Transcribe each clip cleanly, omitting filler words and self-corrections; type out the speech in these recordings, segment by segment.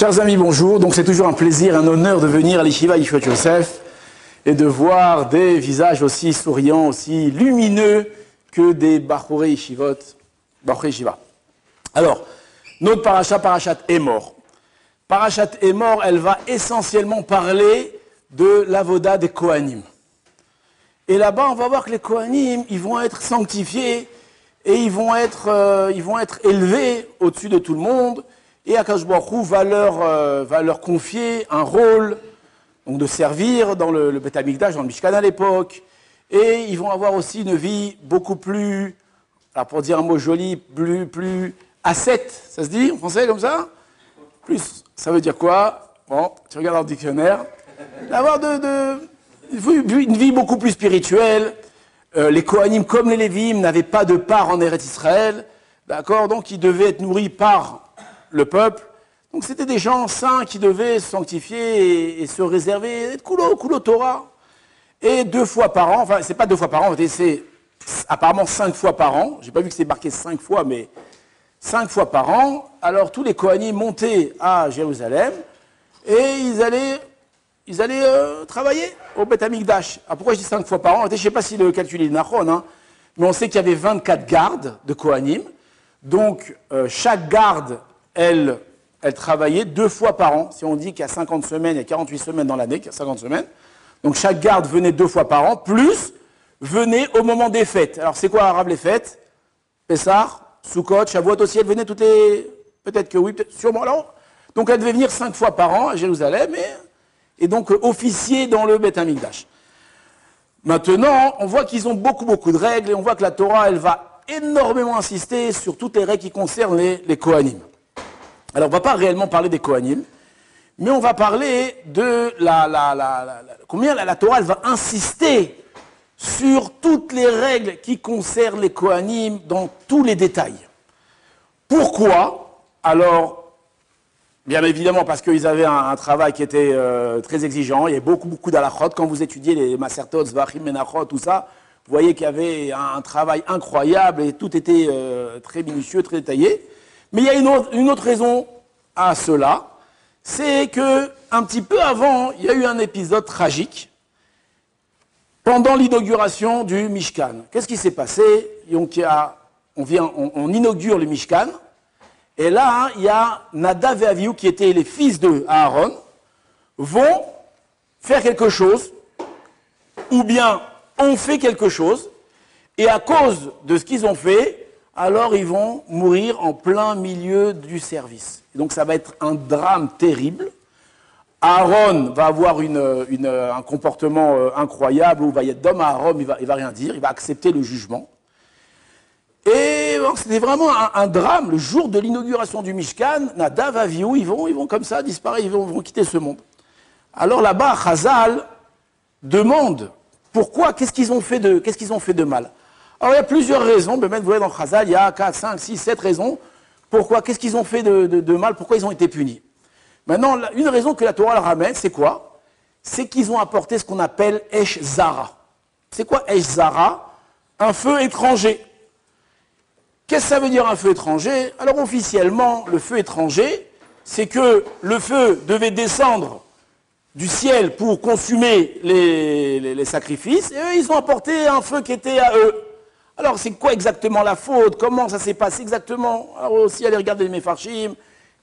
Chers amis, bonjour. Donc c'est toujours un plaisir, un honneur de venir à l'Yeshiva Yeshua Yosef et de voir des visages aussi souriants, aussi lumineux que des Bachorei Yeshivot, Bachorei Yeshiva. Alors, notre parachat Emor. Parachat Emor, elle va essentiellement parler de l'avoda des Kohanim. Et là-bas, on va voir que les Kohanim, ils vont être sanctifiés et ils vont être élevés au-dessus de tout le monde. Et Akadosh Baruch Hu va leur confier un rôle donc de servir dans le Beth Amikdash, dans le Mishkan à l'époque. Et ils vont avoir aussi une vie beaucoup plus, alors pour dire un mot joli, plus ascète. Ça se dit en français comme ça? Plus, ça veut dire quoi? Bon, tu regardes dans le dictionnaire. D'avoir une vie beaucoup plus spirituelle. Les Kohanim, comme les Lévim, n'avaient pas de part en Eretz Israël. D'accord? Donc ils devaient être nourris par le peuple. Donc c'était des gens saints qui devaient se sanctifier et se réserver, être kulo Torah. Et 2 fois par an, enfin c'est pas 2 fois par an, c'est apparemment 5 fois par an. J'ai pas vu que c'est marqué 5 fois, mais 5 fois par an. Alors tous les Kohanim montaient à Jérusalem et ils allaient travailler au Beth Amikdash. Alors pourquoi je dis 5 fois par an? Je ne sais pas si le calcul est nachon, hein, mais on sait qu'il y avait 24 gardes de Kohanim. Donc chaque garde, elle travaillait 2 fois par an. Si on dit qu'il y a 50 semaines, il y a 48 semaines dans l'année, qu'il y a 50 semaines. Donc chaque garde venait 2 fois par an, plus venait au moment des fêtes. Alors c'est quoi arabe les fêtes? Pessah, Sukkot, Shavuot aussi, elle venait toutes les... Peut-être que oui, peut-être sûrement. Alors, donc elle devait venir 5 fois par an à Jérusalem et donc officier dans le Beth Amikdash. Maintenant, on voit qu'ils ont beaucoup de règles et on voit que la Torah, elle va énormément insister sur toutes les règles qui concernent les Kohanim. Alors, on ne va pas réellement parler des Kohanim, mais on va parler de combien la Torah elle va insister sur toutes les règles qui concernent les Kohanim dans tous les détails. Pourquoi? Alors, bien évidemment parce qu'ils avaient un travail qui était très exigeant, il y avait beaucoup d'halachot. Quand vous étudiez les Masertot, Zvachim, Menachot, tout ça, vous voyez qu'il y avait un travail incroyable et tout était très minutieux, très détaillé. Mais il y a une autre raison à cela, c'est que un petit peu avant, il y a eu un épisode tragique pendant l'inauguration du Mishkan. Qu'est-ce qui s'est passé? Donc on inaugure le Mishkan, et là, il y a Nadav et Avihu, qui étaient les fils de Aaron, vont faire quelque chose, ou bien ont fait quelque chose, et à cause de ce qu'ils ont fait, alors ils vont mourir en plein milieu du service. Et donc ça va être un drame terrible. Aaron va avoir un comportement incroyable, où il va y être d'homme à Aaron, il va rien dire, il va accepter le jugement. Et c'était vraiment un drame. Le jour de l'inauguration du Mishkan, Nadav, Avihu, ils vont comme ça disparaître, ils vont quitter ce monde. Alors là-bas, Chazal demande pourquoi, qu'est-ce qu'ils ont fait de mal. Alors il y a plusieurs raisons, mais même vous voyez dans Chazal, il y a 4, 5, 6, 7 raisons. Pourquoi, qu'est-ce qu'ils ont fait de mal, pourquoi ils ont été punis. Maintenant, une raison que la Torah leur ramène, c'est quoi? C'est qu'ils ont apporté ce qu'on appelle Esh Zara. C'est quoi Esh Zara? Un feu étranger. Qu'est-ce que ça veut dire un feu étranger? Alors officiellement, le feu étranger, c'est que le feu devait descendre du ciel pour consumer les sacrifices, et eux, ils ont apporté un feu qui était à eux. Alors c'est quoi exactement la faute? Comment ça s'est passé exactement? Alors aussi, allez regarder les Mefarshim,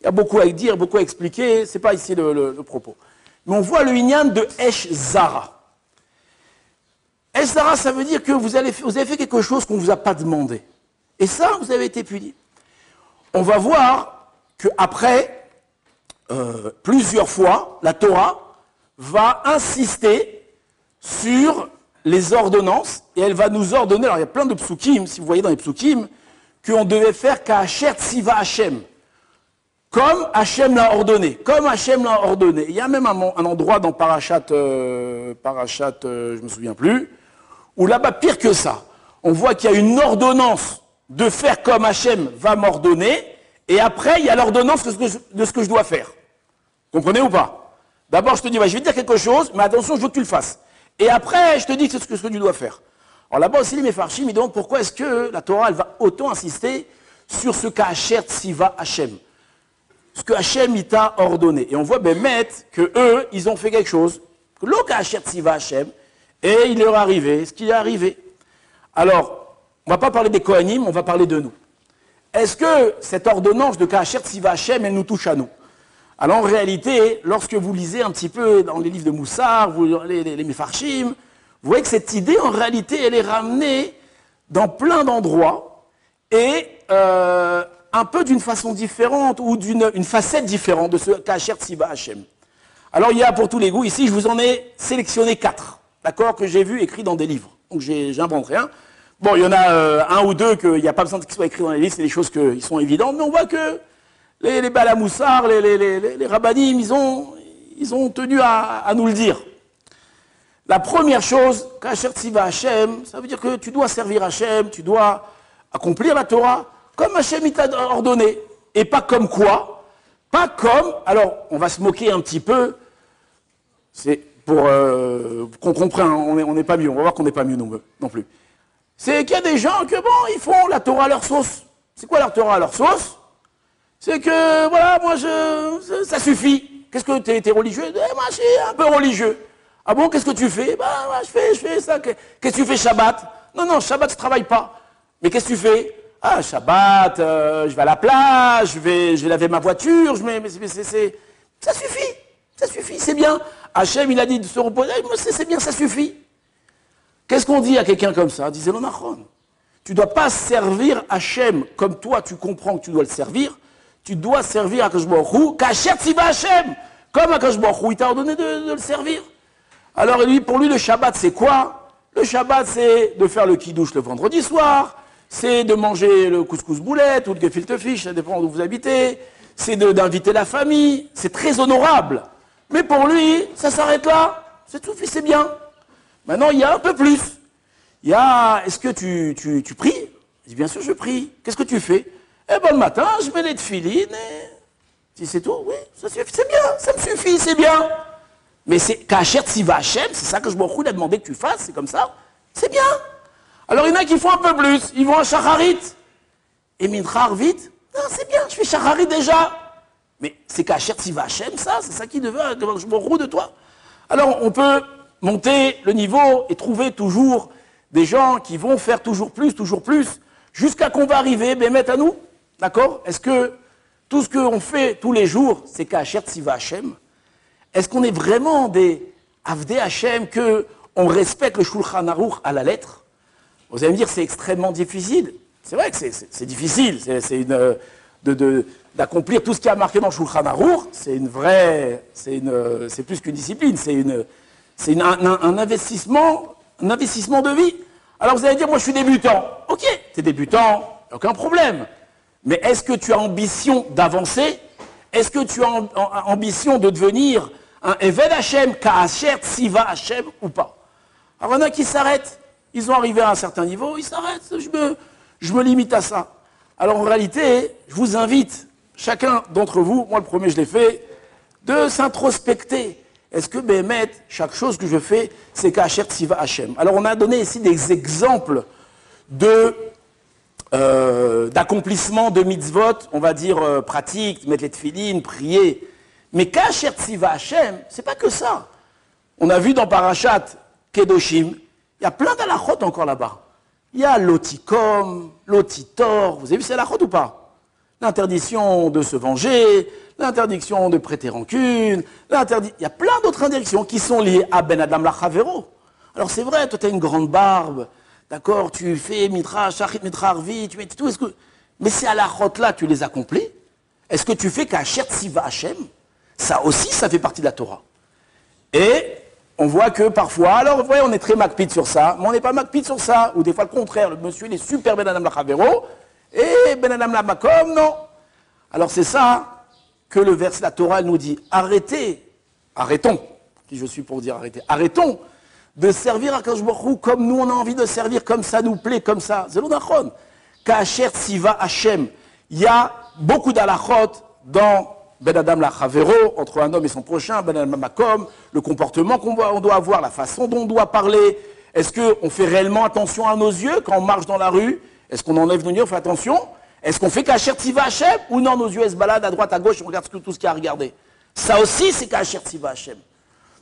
il y a beaucoup à dire, beaucoup à expliquer, c'est pas ici le propos. Mais on voit le inyan de Esh Zara. Esh Zara, ça veut dire que vous avez fait quelque chose qu'on ne vous a pas demandé. Et ça, vous avez été puni. On va voir qu'après, plusieurs fois, la Torah va insister sur les ordonnances, et elle va nous ordonner, alors il y a plein de psukim, si vous voyez dans les psukim, qu'on devait faire Ka'asher Tziva Hashem, comme Hashem l'a ordonné, Il y a même un endroit dans Parashat, je me souviens plus, où là-bas, pire que ça, on voit qu'il y a une ordonnance de faire comme Hashem va m'ordonner, et après, il y a l'ordonnance de ce que je dois faire. Comprenez ou pas? D'abord, je te dis, je vais te dire quelque chose, mais attention, je veux que tu le fasses. Et après, je te dis que c'est ce que tu dois faire. Alors là-bas aussi, les Mefarshim, ils demandent pourquoi est-ce que la Torah, elle va autant insister sur ce Ka'asher Tziva Hashem. ce que Hachem il t'a ordonné. Et on voit Bémet que eux, ils ont fait quelque chose. L'autre Hachem Tziva Hachem, et il leur est arrivé ce qui est arrivé. Alors, on ne va pas parler des Kohanim, on va parler de nous. Est-ce que cette ordonnance de Kacher Tziva Hachem, elle nous touche à nous? Alors en réalité, lorsque vous lisez un petit peu dans les livres de Moussar, les Mefarshim, vous voyez que cette idée, en réalité, elle est ramenée dans plein d'endroits et un peu d'une façon différente ou d'une facette différente de ce Kacher Tziva Hachem. Alors il y a pour tous les goûts, ici je vous en ai sélectionné 4, d'accord, que j'ai vu écrits dans des livres. Donc j'invente rien. Bon, il y en a un ou deux qu'il n'y a pas besoin qu'ils soient écrits dans les livres, c'est des choses qui sont évidentes, mais on voit que les Balamoussar, les Rabbanim, ils ont tenu à nous le dire. La première chose, Kacher Tziva Hachem, ça veut dire que tu dois servir Hachem, tu dois accomplir la Torah comme Hachem il t'a ordonné. Et pas comme quoi, pas comme, alors on va se moquer un petit peu, c'est pour qu'on comprenne, on n'est pas mieux, on va voir qu'on n'est pas mieux non plus. C'est qu'il y a des gens que, bon, ils font la Torah à leur sauce. C'est quoi la Torah à leur sauce? C'est que, voilà, moi, ça suffit. Qu'est-ce que t'es religieux? Moi, je suis un peu religieux. Ah bon, qu'est-ce que tu fais? Ben, moi, je fais ça. Qu'est-ce que tu fais Shabbat? Non, Shabbat, je travaille pas. Mais qu'est-ce que tu fais? Ah, Shabbat, je vais à la plage, je vais laver ma voiture, ça suffit, c'est bien. Hachem, il a dit de se reposer, c'est bien, ça suffit. Qu'est-ce qu'on dit à quelqu'un comme ça? Disait l'Onachron. Tu ne dois pas servir Hachem comme toi, tu comprends que tu dois le servir. Tu dois servir Akadosh Baruch Hu, Kacher Tziva Hachem, comme Akadosh Baruch Hu, il t'a ordonné de le servir. Alors pour lui, le Shabbat, c'est quoi? Le Shabbat, c'est de faire le kiddush le vendredi soir, c'est de manger le couscous boulette ou le gefilte fish, ça dépend d'où vous habitez, c'est d'inviter la famille, c'est très honorable. Mais pour lui, ça s'arrête là, c'est tout, c'est bien. Maintenant, il y a un peu plus. Il y a, est-ce que tu pries? Je dis, bien sûr, je prie. Qu'est-ce que tu fais? Eh ben, le matin, je mets les tefilines et... Si c'est tout, oui, ça suffit, c'est bien, ça me suffit, c'est bien. Mais c'est Kacher Tziva Hachem, c'est ça que je m'en a demandé que tu fasses, c'est comme ça, c'est bien. Alors, il y en a qui font un peu plus, ils vont à Shacharit. Et Mincha Arvit, non, c'est bien, je fais Shacharit déjà. Mais c'est Kacher Tziva Hachem, ça, c'est ça qui devait, je m'en roule de toi. Alors, on peut monter le niveau et trouver toujours des gens qui vont faire toujours plus, jusqu'à qu'on va arriver, mettre à nous, d'accord? Est-ce que tout ce qu'on fait tous les jours, c'est Kacher Tziva Hachem? Est-ce qu'on est vraiment des Avdei Hachem, qu'on respecte le Shulchan Aruch à la lettre? Vous allez me dire, c'est extrêmement difficile. C'est vrai que c'est difficile, d'accomplir tout ce qui a marqué dans le Shulchan Aruch, c'est plus qu'une discipline, c'est un investissement de vie. Alors vous allez dire, moi je suis débutant. Ok, tu es débutant, aucun problème. Mais est-ce que tu as ambition d'avancer? Est-ce que tu as ambition de devenir un Eved Hachem, Kacher Tziva Hachem ou pas? Alors il y en a qui s'arrêtent. Ils ont arrivé à un certain niveau, ils s'arrêtent. Je me limite à ça. Alors en réalité, je vous invite, chacun d'entre vous, moi le premier je l'ai fait, de s'introspecter. Est-ce que, Bémet, chaque chose que je fais, c'est Kacher Tziva Hachem? Alors, on a donné ici des exemples d'accomplissement de mitzvot, on va dire pratiques, mettre les tefilines, prier. Mais Kacher Tziva Hachem, c'est pas que ça. On a vu dans Parashat Kedoshim, il y a plein d'alachot encore là-bas. Il y a l'otikom, l'otitor, vous avez vu ces alachot ou pas? L'interdiction de se venger, l'interdiction de prêter rancune, il y a plein d'autres interdictions qui sont liées à Ben Adam Lachavero. Alors c'est vrai, toi tu as une grande barbe, d'accord, tu fais mitra, shachit, mitra, arvi, tu mets tout, mais c'est à la route là tu les accomplis. Est-ce que tu fais Kacher Tziva Hachem? Ça aussi, ça fait partie de la Torah. Et on voit que parfois, alors vous voyez, on est très makpid sur ça, mais on n'est pas makpid sur ça, ou des fois le contraire, le monsieur il est super Ben Adam Lachavero, et Ben Adam Lamakom, non. Alors c'est ça que le verset, la Torah, nous dit, arrêtons, qui je suis pour dire arrêtons de servir à Kadosh Baruch Hu comme nous on a envie de servir, comme ça nous plaît, comme ça. C'est l'onachon. Kacher Tziva Hachem. Il y a beaucoup d'alachot dans Ben Adam Lachavero, entre un homme et son prochain, Ben Adam Makom, le comportement qu'on doit avoir, la façon dont on doit parler. Est-ce qu'on fait réellement attention à nos yeux quand on marche dans la rue? Est-ce qu'on enlève nos yeux, on fait attention? Est-ce qu'on fait Kacher Tziva Hashem ou non, nos yeux se baladent à droite, à gauche, on regarde tout ce qu'il y a à regarder. Ça aussi, c'est Kacher Tziva Hashem.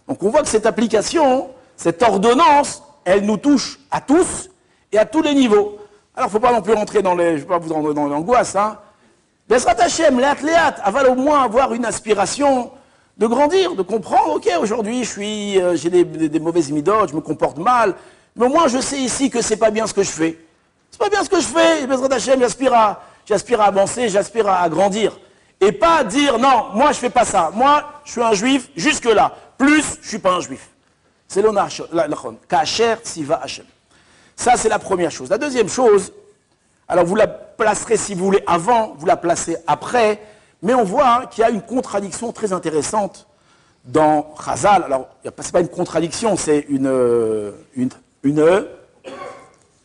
Donc on voit que cette application, cette ordonnance, elle nous touche à tous et à tous les niveaux. Alors il ne faut pas non plus rentrer dans les... Je ne vais pas vous rentrer dans l'angoisse, hein. Bezrat Hashem, léat, aval au moins avoir une aspiration de grandir, de comprendre, ok, aujourd'hui j'ai des mauvaises midotes, je me comporte mal, mais au moins je sais ici que c'est pas bien ce que je fais. C'est pas bien ce que je fais, Bezrat Hashem, j'aspire à avancer, j'aspire à grandir. Et pas dire, non, moi je fais pas ça, moi je suis un juif jusque-là, plus je suis pas un juif. C'est l'onachon, Kacher Tziva Hashem. Ça c'est la première chose. La deuxième chose, alors vous la placerez si vous voulez avant, vous la placez après, mais on voit qu'il y a une contradiction très intéressante dans Chazal. Alors, ce n'est pas une contradiction, c'est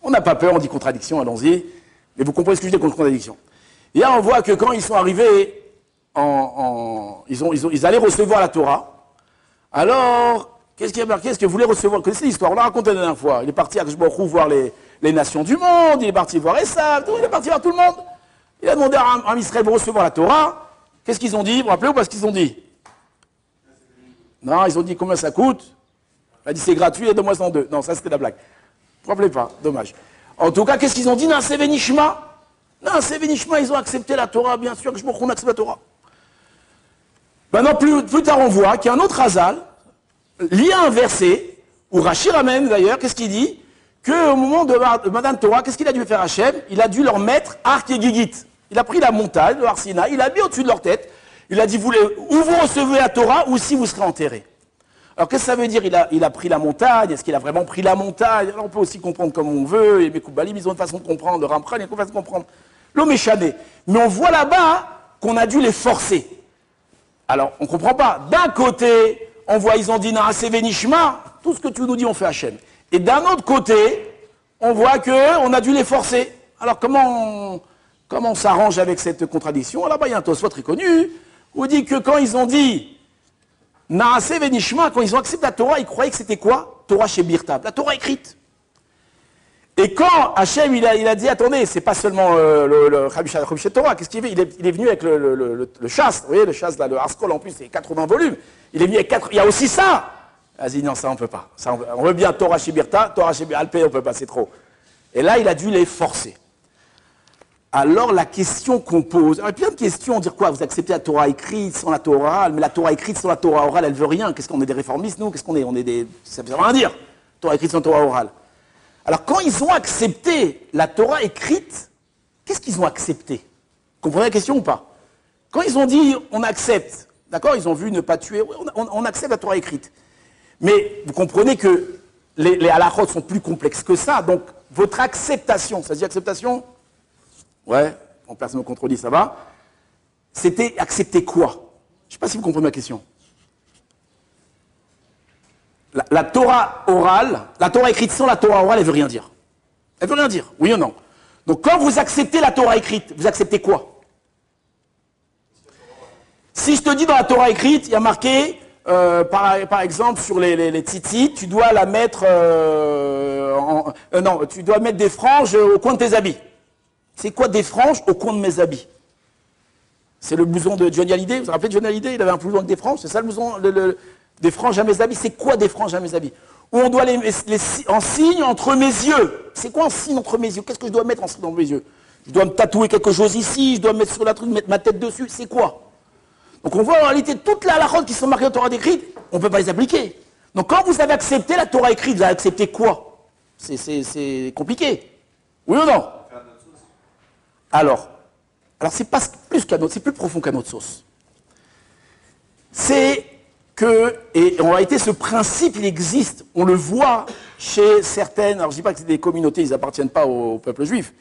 on n'a pas peur, on dit contradiction, allons-y, mais vous comprenez ce que je dis contre contradiction. Et là, on voit que quand ils sont arrivés, ils allaient recevoir la Torah, alors, qu'est-ce qui a marqué? Est-ce que vous voulez recevoir? Vous connaissez l'histoire, on l'a raconté la dernière fois. Il est parti à Kishborou voir les nations du monde, il est parti voir Esav, il est parti voir tout le monde. Il a demandé à Israël de recevoir la Torah. Qu'est-ce qu'ils ont dit? Vous vous rappelez ou pas ce qu'ils ont dit? Non, ils ont dit combien ça coûte? Il a dit c'est gratuit et donne-moi 102. Non, ça c'était la blague. Vous vous rappelez pas? Dommage. En tout cas, qu'est-ce qu'ils ont dit? Non, c'est Vénishma. Non, c'est Vénishma, ils ont accepté la Torah, bien sûr, que je me qu'on accepte la Torah. Maintenant, plus tard, on voit qu'il y a un autre Hazal, lié à un verset, où Rashi ramène d'ailleurs, qu'est-ce qu'il dit? Qu'au moment de Madame Torah, qu'est-ce qu'il a dû faire Hachem? Il a dû leur mettre Ark et Gigit. Il a pris la montagne, le Arsina, il l'a mis au-dessus de leur tête. Il a dit, ou vous recevez la Torah, ou si vous serez enterrés. Alors qu'est-ce que ça veut dire? Il a pris la montagne. Est-ce qu'il a vraiment pris la montagne? Alors on peut aussi comprendre comme on veut. Et mes Koubalim, ils ont une façon de comprendre. Le Ramchal, il a une façon de comprendre. L'homme est chané. Mais on voit là-bas qu'on a dû les forcer. Alors, on ne comprend pas. D'un côté, on voit, ils ont dit, c'est Vénishma, tout ce que tu nous dis, on fait Hachem. Et d'un autre côté, on voit qu'on a dû les forcer. Alors comment on s'arrange avec cette contradiction? Là-bas, il y a un Tosfot très connu, où il dit que quand ils ont dit Naaseh Venishma, quand ils ont accepté la Torah, ils croyaient que c'était quoi? Torah chez Birtab, la Torah écrite. Et quand Hachem, il a dit, attendez, c'est pas seulement le Rabbi Torah, qu'est-ce qu'il fait? Il est venu avec le chasse, vous voyez, le chasse, là, le Harskol, en plus, c'est 80 volumes. Il est venu avec 4, il y a aussi ça. Vas-y, non, ça on peut pas. Ça, on veut bien Torah chez Birta, Torah chez Alpé, on peut pas, c'est trop. Et là, il a dû les forcer. Alors, la question qu'on pose, il y a plein de questions, dire quoi? Vous acceptez la Torah écrite sans la Torah orale, mais la Torah écrite sans la Torah orale, elle veut rien. Qu'est-ce qu'on est des réformistes, nous? Qu'est-ce qu'on est? On est des... Ça veut rien dire. Torah écrite sans Torah orale. Alors, quand ils ont accepté la Torah écrite, qu'est-ce qu'ils ont accepté? Vous comprenez la question ou pas? Quand ils ont dit, on accepte, d'accord? Ils ont vu ne pas tuer, on accepte la Torah écrite. Mais vous comprenez que les halachot sont plus complexes que ça. Donc, votre acceptation, ça se dit acceptation? Ouais, en personne me contredit, ça va. C'était accepter quoi? Je ne sais pas si vous comprenez ma question. La Torah orale, la Torah écrite sans la Torah orale, elle ne veut rien dire. Elle ne veut rien dire, oui ou non? Donc quand vous acceptez la Torah écrite, vous acceptez quoi? Si je te dis dans la Torah écrite, il y a marqué, par exemple, sur les tzitzit, tu dois la mettre, non, tu dois mettre des franges au coin de tes habits. C'est quoi des franges au coin de mes habits? C'est le blouson de Johnny Hallyday. Vous vous rappelez de Johnny Hallyday? Il avait un blouson avec des franges. C'est ça le blouson, des franges à mes habits. C'est quoi des franges à mes habits? Où on doit les en signe entre mes yeux. C'est quoi un signe entre mes yeux? Qu'est-ce que je dois mettre en signe entre mes yeux? Je dois me tatouer quelque chose ici. Je dois mettre sur la truc, mettre ma tête dessus. C'est quoi? Donc on voit en réalité toutes les halachot qui sont marquées dans la Torah écrite. On ne peut pas les appliquer. Donc quand vous avez accepté la Torah écrite, vous avez accepté quoi? C'est compliqué. Oui ou non? Alors c'est pas plus qu'à notre, c'est plus profond qu'à notre sauce. C'est que, et en réalité ce principe il existe, on le voit chez certaines, alors je ne dis pas que c'est des communautés, ils n'appartiennent pas au peuple juif,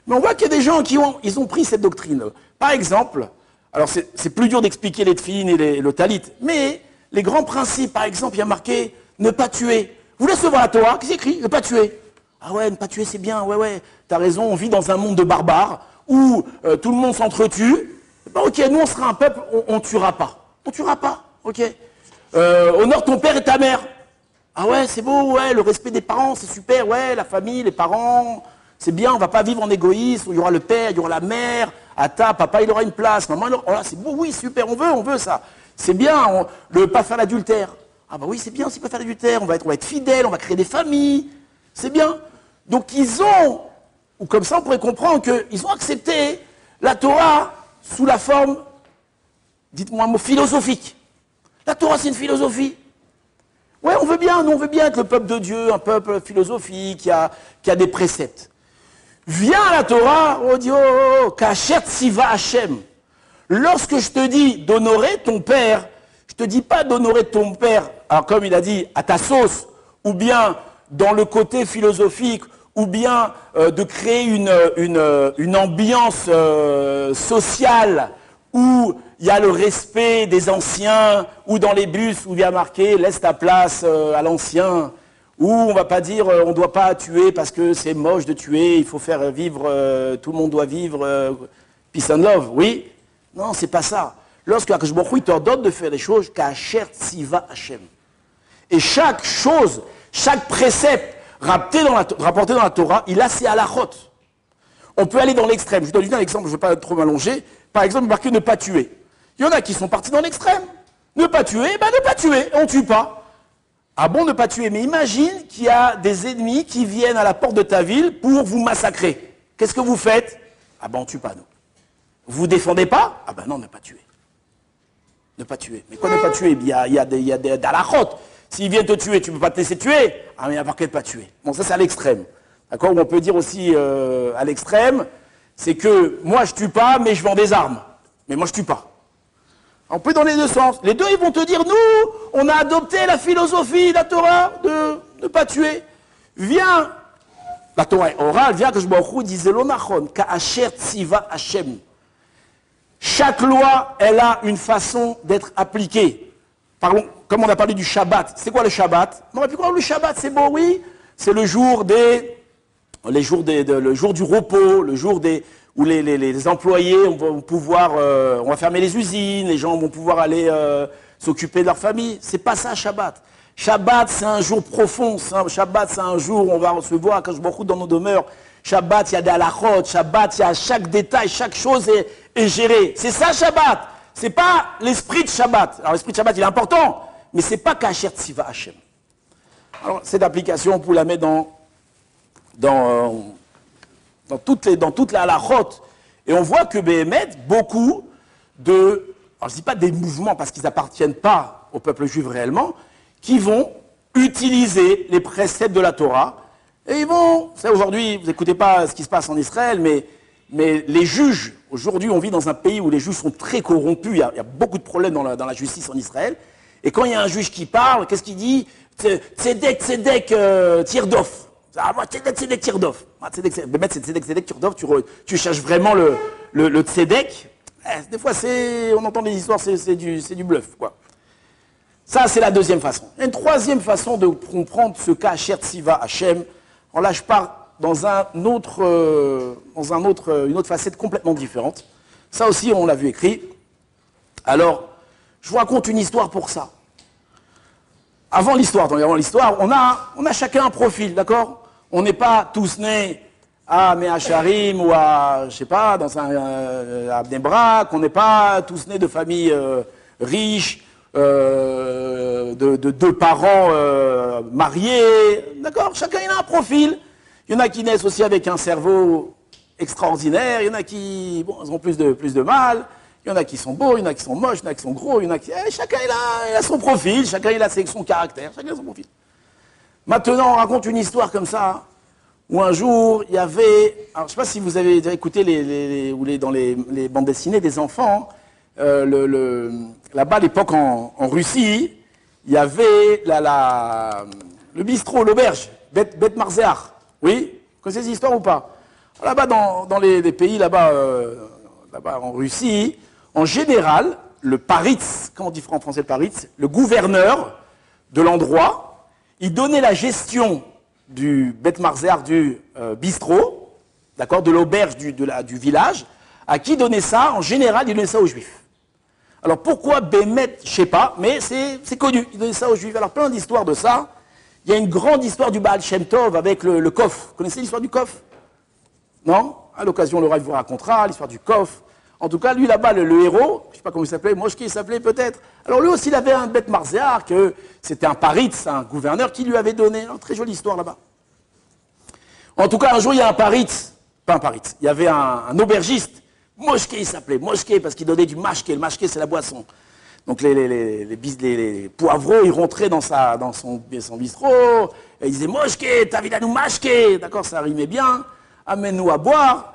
mais on voit qu'il y a des gens qui ont pris cette doctrine. Par exemple, alors c'est plus dur d'expliquer les tefilin et le talit, mais les grands principes, par exemple, il y a marqué ne pas tuer. Vous laissez voir la Torah, qu'est-ce qu'il écrit? Ne pas tuer. Ah ouais, ne pas tuer c'est bien, ouais, t'as raison, on vit dans un monde de barbares, où tout le monde s'entretue, ben ok, nous on sera un peuple, on ne tuera pas. On ne tuera pas, ok. Honore ton père et ta mère. Ah ouais, c'est beau, ouais, le respect des parents, c'est super, ouais, la famille, les parents, C'est bien, on ne va pas vivre en égoïsme, il y aura le père, il y aura la mère, Ata, papa, il aura une place, maman, il aura... Oh là, c'est beau, oui, super, on veut ça. C'est bien, ne pas faire l'adultère. Ah bah oui, c'est bien, c'est pas faire l'adultère, on va être fidèles, on va créer des familles, c'est bien. Donc ils ont, ou comme ça on pourrait comprendre qu'ils ont accepté la Torah sous la forme, dites-moi un mot, philosophique. La Torah c'est une philosophie. Ouais, on veut bien, nous on veut bien être le peuple de Dieu, un peuple philosophique, qui a des préceptes. Vient la Torah, on dit, oh, Kasher Tziva Hashem. Lorsque je te dis d'honorer ton père, je ne te dis pas d'honorer ton père, alors comme il a dit, à ta sauce, ou bien dans le côté philosophique, ou bien de créer une ambiance sociale où il y a le respect des anciens, ou dans les bus où il y a marqué « laisse ta place à l'ancien », où on ne va pas dire on ne doit pas tuer parce que c'est moche de tuer, il faut faire vivre, tout le monde doit vivre, peace and love, oui. Non, c'est pas ça. Lorsque Akadosh Baruch Hu t'ordonne de faire des choses, Kasher Tziva Hashem. Et chaque chose, chaque précepte rapporté dans la Torah, il a ses halachot. On peut aller dans l'extrême. Je vous donne juste un exemple, je ne vais pas trop m'allonger. Par exemple, marqué ne pas tuer. Il y en a qui sont partis dans l'extrême. Ne pas tuer, ben ne pas tuer, on ne tue pas. Ah bon, ne pas tuer, mais imagine qu'il y a des ennemis qui viennent à la porte de ta ville pour vous massacrer. Qu'est-ce que vous faites? Ah ben on ne tue pas, nous. Vous ne défendez pas? Ah ben non, ne pas tuer. Ne pas tuer. Mais quoi ne pas tuer? Il y a des halachot. S'ils viennent te tuer, tu ne peux pas te laisser tuer. Ah mais il n'y a pas qu'à ne pas tuer. Bon, ça c'est à l'extrême. D'accord? Ou on peut dire aussi à l'extrême, c'est que moi je ne tue pas, mais je vends des armes. Mais moi je ne tue pas. On peut dans les deux sens. Les deux, ils vont te dire, nous, on a adopté la philosophie, la Torah, de ne pas tuer. Viens, la Torah est orale, viens que je me disait l'onachon, ka'asher tziva Hashem. Chaque loi, elle a une façon d'être appliquée. Parlons, comme on a parlé du Shabbat. C'est quoi le Shabbat? On aurait pu croire le Shabbat, c'est beau, oui. C'est le jour le jour du repos, le jour où les employés vont pouvoir, on va fermer les usines, les gens vont pouvoir aller s'occuper de leur famille. C'est pas ça, Shabbat. Shabbat, c'est un jour profond. Shabbat, c'est un jour où on va recevoir Akadosh Baruch Hu dans nos demeures. Shabbat, il y a des halachot. Shabbat, il y a chaque détail, chaque chose est gérée. C'est ça, Shabbat. C'est pas l'esprit de Shabbat. Alors, l'esprit de Shabbat, il est important, mais c'est pas Kasher Tziva Hashem. Alors, cette application, on peut la mettre dans toute la halachot. Et on voit que Béhémet, beaucoup alors je ne dis pas des mouvements parce qu'ils n'appartiennent pas au peuple juif réellement, qui vont utiliser les préceptes de la Torah. Et ils vont, aujourd'hui, vous n'écoutez pas ce qui se passe en Israël, mais les juges, aujourd'hui on vit dans un pays où les juges sont très corrompus, il y a beaucoup de problèmes dans la justice en Israël. Et quand il y a un juge qui parle, qu'est-ce qu'il dit? Tzedek, Tirdov. Ah, moi, Tzedek, Tirdov. Mettre Tzedek, Tirdov, tu cherches vraiment le Tzedek. Des fois, on entend des histoires, c'est du bluff, quoi. Ça, c'est la deuxième façon. Et une troisième façon de comprendre ce cas Kasher Tziva Hashem. Alors là, je pars dans une autre facette complètement différente. Ça aussi, on l'a vu écrit. Alors, je vous raconte une histoire pour ça. Avant l'histoire, on a chacun un profil, d'accord? On n'est pas tous nés à Meacharim ou à, je sais pas, à Bnei Brak. On n'est pas tous nés de familles riches, de deux parents mariés, d'accord? Chacun il a un profil. Il y en a qui naissent aussi avec un cerveau extraordinaire, il y en a qui ont plus de mal, il y en a qui sont beaux, il y en a qui sont moches, il y en a qui sont gros, il y en a qui... chacun il a son profil, chacun il a son caractère, chacun a son profil. Maintenant on raconte une histoire comme ça, où un jour il y avait... Alors je ne sais pas si vous avez déjà écouté dans les bandes dessinées des enfants, là-bas à l'époque en Russie, il y avait le bistrot, l'auberge, Bet Marzeach. Oui? Vous connaissez cette histoire ou pas? Là-bas, dans les pays, là-bas en Russie, en général, le paritz, comment on dit en français le paritz? Le gouverneur de l'endroit, il donnait la gestion du Bet Marzeach, du bistrot, d'accord, de l'auberge du village. À qui donnait ça? En général, il donnait ça aux Juifs. Alors pourquoi Bémet, je ne sais pas, mais c'est connu, il donnait ça aux Juifs. Alors plein d'histoires de ça. Il y a une grande histoire du Baal Shem Tov avec le Kof. Vous connaissez l'histoire du Kof? Non? À l'occasion, le Rav vous racontera l'histoire du coffre. En tout cas, lui là-bas, le héros, je ne sais pas comment il s'appelait, Moshke il s'appelait peut-être. Alors lui aussi, il avait un bête marzéar, que c'était un paritz, un gouverneur qui lui avait donné. Alors, très jolie histoire là-bas. En tout cas, un jour, il y a un paritz, pas un paritz, il y avait un aubergiste. Moshke il s'appelait, Moshke parce qu'il donnait du mashke. Le mashke, c'est la boisson. Donc les poivreaux, ils rentraient dans son bistrot, et ils disaient Moshke, t'as vu nous mashke. D'accord, ça rimait bien, amène-nous à boire.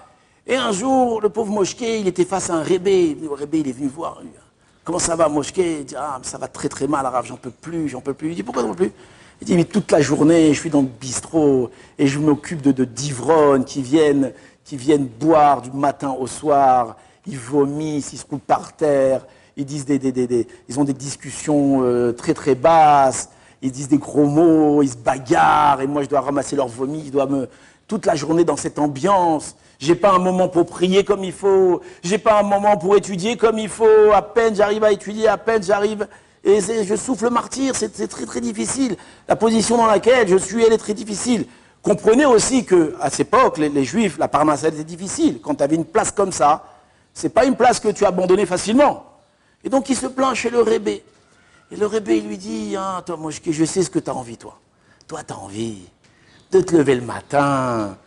Et un jour, le pauvre Moshke, il était face à un rébé. Le rébé, il est venu voir. Comment ça va, Moshke? Il dit, ah, ça va très très mal, Arabe, j'en peux plus, j'en peux plus. Il dit, pourquoi j'en peux plus? Il dit, mais toute la journée, je suis dans le bistrot et je m'occupe d'ivrognes qui viennent boire du matin au soir. Ils vomissent, ils se coupent par terre. Ils disent ils ont des discussions très très basses. Ils disent des gros mots, ils se bagarrent. Et moi, je dois ramasser leur vomi. Je dois toute la journée dans cette ambiance. J'ai pas un moment pour prier comme il faut. J'ai pas un moment pour étudier comme il faut. À peine j'arrive à étudier, à peine j'arrive. Et je souffle martyr. C'est très très difficile. La position dans laquelle je suis, elle est très difficile. Comprenez aussi qu'à cette époque, les Juifs, la parnasse, était difficile. Quand tu avais une place comme ça, c'est pas une place que tu as abandonnée facilement. Et donc il se plaint chez le rébé. Et le rébé, il lui dit, ah, toi, moi, je sais ce que tu as envie, toi. Toi, tu as envie de te lever le matin,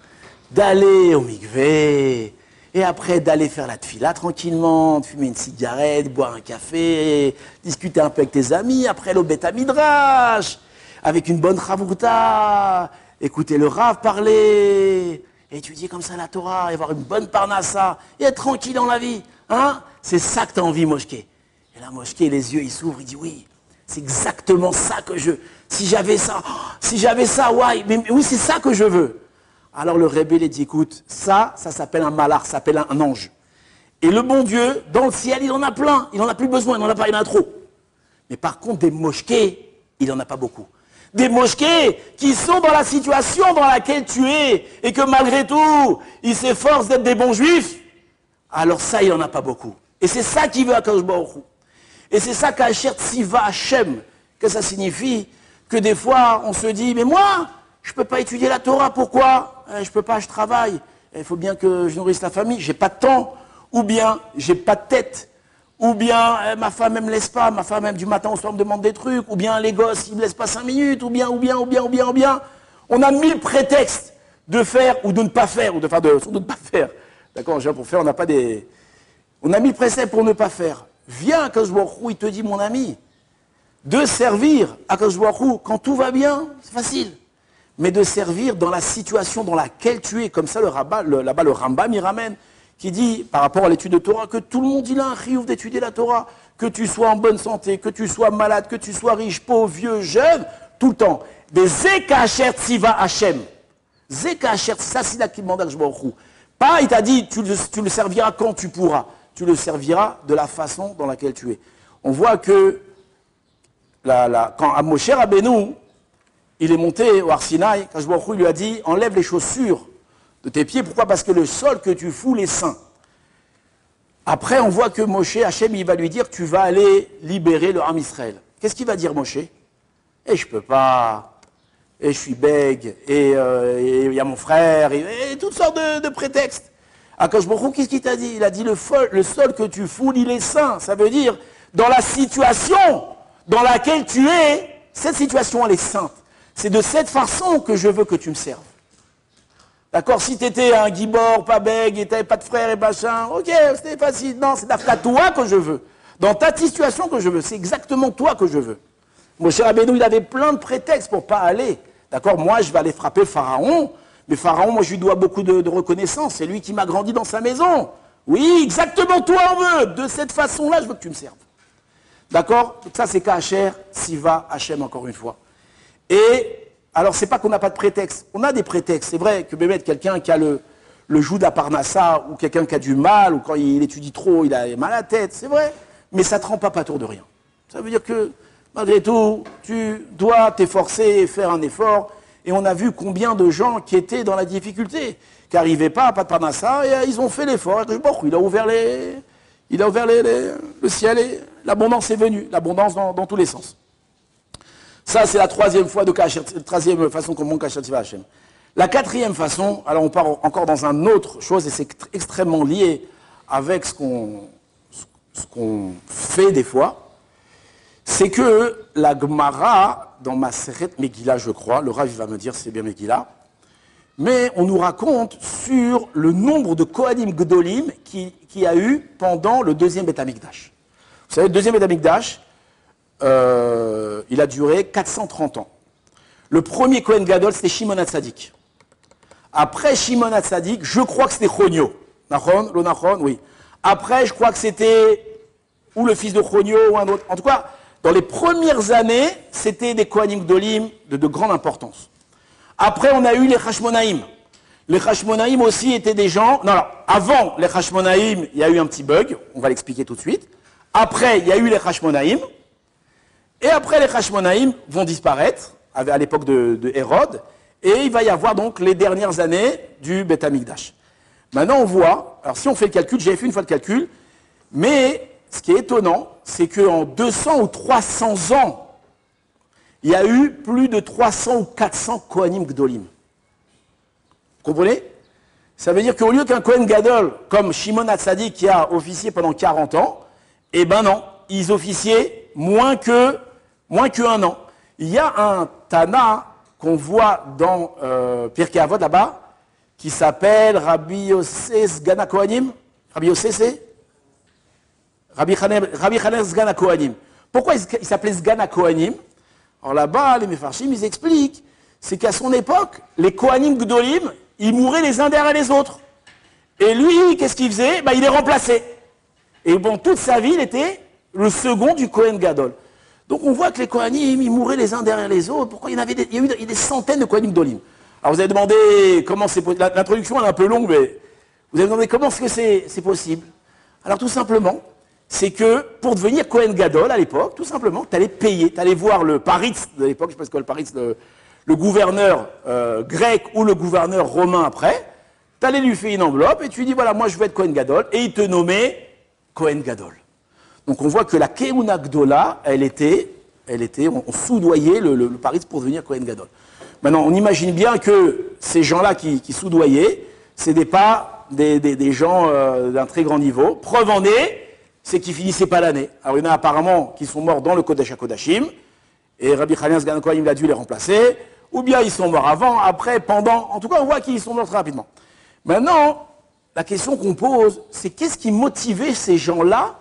d'aller au mikvé, et après d'aller faire la tfila tranquillement, de fumer une cigarette, boire un café, discuter un peu avec tes amis, après le bêta midrash, avec une bonne chavurta, écouter le Rav parler, étudier comme ça la Torah, et avoir une bonne parnassa, et être tranquille dans la vie. Hein? C'est ça que tu as envie, Moshke. Et là, Moshke, les yeux, il s'ouvre, il dit oui, c'est exactement ça que je... Si j'avais ça, ouais, mais oui, c'est ça que je veux. Alors le rébé, il dit, écoute, ça s'appelle un malach, ça s'appelle un ange. Et le bon Dieu, dans le ciel, il en a plein. Il n'en a plus besoin, il n'en a pas, il en a trop. Mais par contre, des moshkés, il n'en a pas beaucoup. Des moshkés qui sont dans la situation dans laquelle tu es, et que malgré tout, ils s'efforcent d'être des bons juifs, alors ça, il n'en a pas beaucoup. Et c'est ça qu'il veut à Kadosh Baruch Hu. Et c'est ça qu'Asher Tziva Hashem, que ça signifie que des fois, on se dit, mais moi, je ne peux pas étudier la Torah, pourquoi? Je ne peux pas, je travaille. Il faut bien que je nourrisse la famille, j'ai pas de temps, ou bien j'ai pas de tête, ou bien ma femme ne me laisse pas, ma femme même du matin au soir me demande des trucs, ou bien les gosses ils me laissent pas 5 minutes, ou bien. On a 1000 prétextes de faire ou de ne pas faire, ou de faire de ne pas faire. D'accord, pour faire, on n'a pas des... On a 1000 préceptes pour ne pas faire. Viens à Kadosh Baruch Hu, il te dit, mon ami, de servir à Kadosh Baruch Hu quand tout va bien, c'est facile. Mais de servir dans la situation dans laquelle tu es, comme ça là-bas le Rambam il ramène, qui dit, par rapport à l'étude de Torah, que tout le monde il a un chiyuv d'étudier la Torah, que tu sois en bonne santé, que tu sois malade, que tu sois riche, pauvre, vieux, jeune, tout le temps. Des Zekacher Tziva Hashem. Zekacher, ça c'est là qu'il demande à Baruch. Pas, il t'a dit, tu le serviras quand tu pourras. Tu le serviras de la façon dans laquelle tu es. On voit que, quand Moshe Rabbeinu, il est monté au Har Sinaï, Kadosh Baruch Hu lui a dit, enlève les chaussures de tes pieds. Pourquoi? Parce que le sol que tu foules est saint. Après, on voit que Moshe, Hachem, il va lui dire, tu vas aller libérer le Ham Israël. Qu'est-ce qu'il va dire, Moshe? Et je peux pas, et je suis bègue, et il y a mon frère, et toutes sortes de prétextes. Akash Baruch Hu, qu'est-ce qu'il t'a dit? Il a dit, le sol que tu foules, il est saint. Ça veut dire, dans la situation dans laquelle tu es, cette situation, elle est sainte. C'est de cette façon que je veux que tu me serves. D'accord? Si tu étais un guibor, pas bègue, et tu n'avais pas de frère et machin, ok, c'était facile. Non, c'est d'afka toi que je veux. Dans ta situation que je veux. C'est exactement toi que je veux. Mon cher Rabbeinu, il avait plein de prétextes pour ne pas aller. D'accord? Moi, je vais aller frapper Pharaon. Mais Pharaon, moi, je lui dois beaucoup de reconnaissance. C'est lui qui m'a grandi dans sa maison. Oui, exactement toi, on veut. De cette façon-là, je veux que tu me serves. D'accord? Donc ça, c'est Kacher, Siva, Hachem, encore une fois. Et, alors, c'est pas qu'on n'a pas de prétexte. On a des prétextes. C'est vrai que peut-être quelqu'un qui a le joug de la parnassa, ou quelqu'un qui a du mal, ou quand il étudie trop, il a mal à la tête, c'est vrai. Mais ça ne te rend pas patour de rien. Ça veut dire que, malgré tout, tu dois t'efforcer et faire un effort. Et on a vu combien de gens qui étaient dans la difficulté, qui n'arrivaient pas de parnassa, et ils ont fait l'effort. Il a ouvert le ciel et l'abondance est venue. L'abondance dans tous les sens. Ça, c'est la troisième façon qu'on montre Kacher Tziva Hashem. La quatrième façon, alors on part encore dans une autre chose, et c'est extrêmement lié avec ce qu'on fait des fois, c'est que la Gemara, dans Maseret Megillah, je crois, le Rav va me dire si c'est bien Megillah, mais on nous raconte sur le nombre de Kohanim Gdolim qu'il y a eu pendant le deuxième Beth Amikdash. Vous savez, le deuxième Beth Amikdash, il a duré 430 ans. Le premier Kohen Gadol, c'était Shimon HaTzadik. Après Shimon HaTzadik, je crois que c'était Chonio. Nachon, lo Nachon, oui. Après, je crois que c'était ou le fils de Chonio ou un autre. En tout cas, dans les premières années, c'était des Kohanim Gdolim de grande importance. Après, on a eu les Hashmonaïm. Les Hashmonaïm aussi étaient des gens... Non, alors, avant les Hashmonaïm, il y a eu un petit bug, on va l'expliquer tout de suite. Après, il y a eu les Hashmonaïm. Et après, les Hashmonaïm vont disparaître, à l'époque de Hérode. Et il va y avoir donc les dernières années du Beth Amikdash. Maintenant, on voit, alors si on fait le calcul, j'ai fait une fois le calcul, mais ce qui est étonnant, c'est qu'en 200 ou 300 ans, il y a eu plus de 300 ou 400 Kohanim Gdolim. Vous comprenez? Ça veut dire qu'au lieu qu'un Kohen Gadol, comme Shimon HaTzadik qui a officié pendant 40 ans, eh ben non, ils officiaient moins qu'un an. Il y a un Tana qu'on voit dans Pirkei Avot là-bas, qui s'appelle Rabbi Yossé Sgan HaKohanim. Rabbi Yossé, c'est Rabbi Chaner Sgan HaKohanim. Pourquoi il s'appelait Sgan HaKohanim? Alors là-bas, les Mefarshim, ils expliquent, c'est qu'à son époque, les Kohanim Gdolim, ils mouraient les uns derrière les autres. Et lui, qu'est-ce qu'il faisait? Il les remplaçait. Et bon, toute sa vie, il était le second du Kohen Gadol. Donc on voit que les Kohanim, ils mouraient les uns derrière les autres. Pourquoi il y a eu des centaines de Kohanim Gdolim. Alors vous avez demandé comment c'est possible. L'introduction elle est un peu longue, mais vous avez demandé comment est-ce que c'est possible. Alors tout simplement, c'est que pour devenir Kohen Gadol à l'époque, tout simplement, tu allais payer. Tu allais voir le Paritz de l'époque, je ne sais pas ce que le Paritz, le gouverneur grec ou le gouverneur romain après. Tu allais lui faire une enveloppe et tu lui dis voilà, moi je veux être Kohen Gadol. Et il te nommait Kohen Gadol. Donc on voit que la Keuna Gdola, on soudoyait le Paritz pour devenir Kohen Gadol. Maintenant, on imagine bien que ces gens-là qui soudoyaient, ce n'étaient pas des gens d'un très grand niveau. Preuve en est, c'est qu'ils finissaient pas l'année. Alors il y en a apparemment qui sont morts dans le Kodesh HaKodashim, et Rabbi Chaner Sgan HaKohanim a dû les remplacer, ou bien ils sont morts avant, après, pendant. En tout cas, on voit qu'ils sont morts très rapidement. Maintenant, la question qu'on pose, c'est qu'est-ce qui motivait ces gens-là